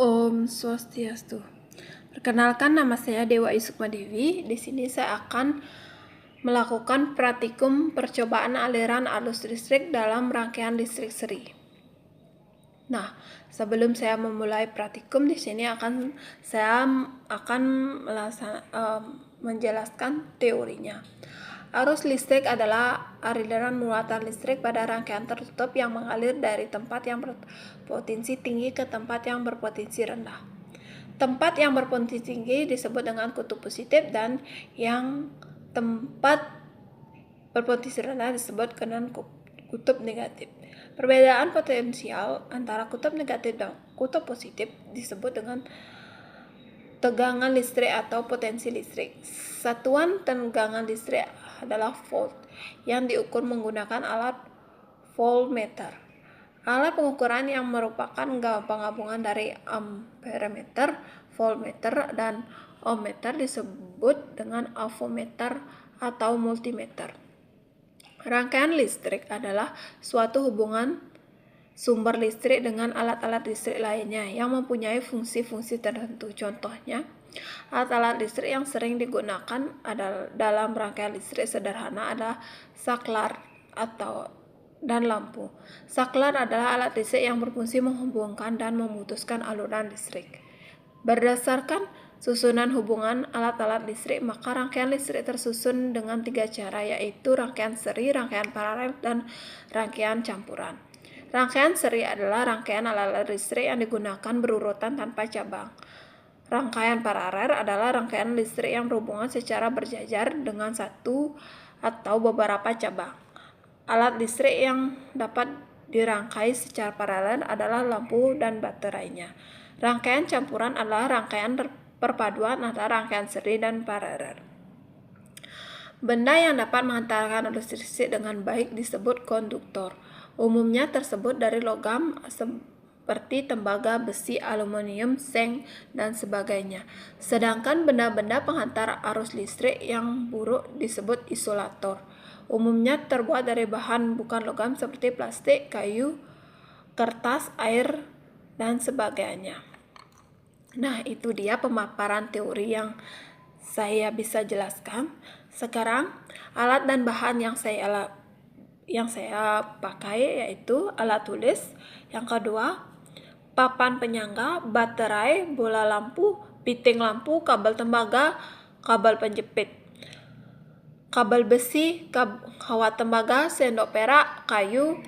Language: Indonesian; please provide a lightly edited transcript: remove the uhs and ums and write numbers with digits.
Om Swastiastu. Perkenalkan, nama saya Dewa Isukma Dewi. Di sini saya akan melakukan praktikum percobaan aliran arus listrik dalam rangkaian listrik seri. Nah, sebelum saya memulai praktikum di sini saya akan menjelaskan teorinya. Arus listrik adalah aliran muatan listrik pada rangkaian tertutup yang mengalir dari tempat yang berpotensi tinggi ke tempat yang berpotensi rendah. Tempat yang berpotensi tinggi disebut dengan kutub positif dan yang tempat berpotensi rendah disebut dengan kutub negatif. Perbedaan potensial antara kutub negatif dan kutub positif disebut dengan tegangan listrik atau potensi listrik. Satuan tegangan listrik adalah volt yang diukur menggunakan alat voltmeter. Alat pengukuran yang merupakan penggabungan dari amperemeter, voltmeter, dan ohmmeter disebut dengan avometer atau multimeter. Rangkaian listrik adalah suatu hubungan sumber listrik dengan alat-alat listrik lainnya yang mempunyai fungsi-fungsi tertentu. Contohnya, alat-alat listrik yang sering digunakan dalam rangkaian listrik sederhana adalah saklar dan lampu. Saklar adalah alat listrik yang berfungsi menghubungkan dan memutuskan aliran listrik. Berdasarkan susunan hubungan alat-alat listrik, maka rangkaian listrik tersusun dengan 3 cara, yaitu rangkaian seri, rangkaian paralel, dan rangkaian campuran. Rangkaian seri adalah rangkaian alat listrik yang digunakan berurutan tanpa cabang. Rangkaian paralel adalah rangkaian listrik yang berhubungan secara berjajar dengan satu atau beberapa cabang. Alat listrik yang dapat dirangkai secara paralel adalah lampu dan baterainya. Rangkaian campuran adalah rangkaian perpaduan antara rangkaian seri dan paralel. Benda yang dapat menghantarkan arus listrik dengan baik disebut konduktor. Umumnya tersebut dari logam seperti tembaga, besi, aluminium, seng, dan sebagainya. Sedangkan benda-benda penghantar arus listrik yang buruk disebut isolator. Umumnya terbuat dari bahan bukan logam seperti plastik, kayu, kertas, air, dan sebagainya. Nah, itu dia pemaparan teori yang saya bisa jelaskan. Sekarang, alat dan bahan yang saya pakai yaitu alat tulis. Yang kedua, papan penyangga, baterai, bola lampu, piting lampu, kabel tembaga, kabel penjepit, kabel besi, kawat tembaga, sendok perak, kayu,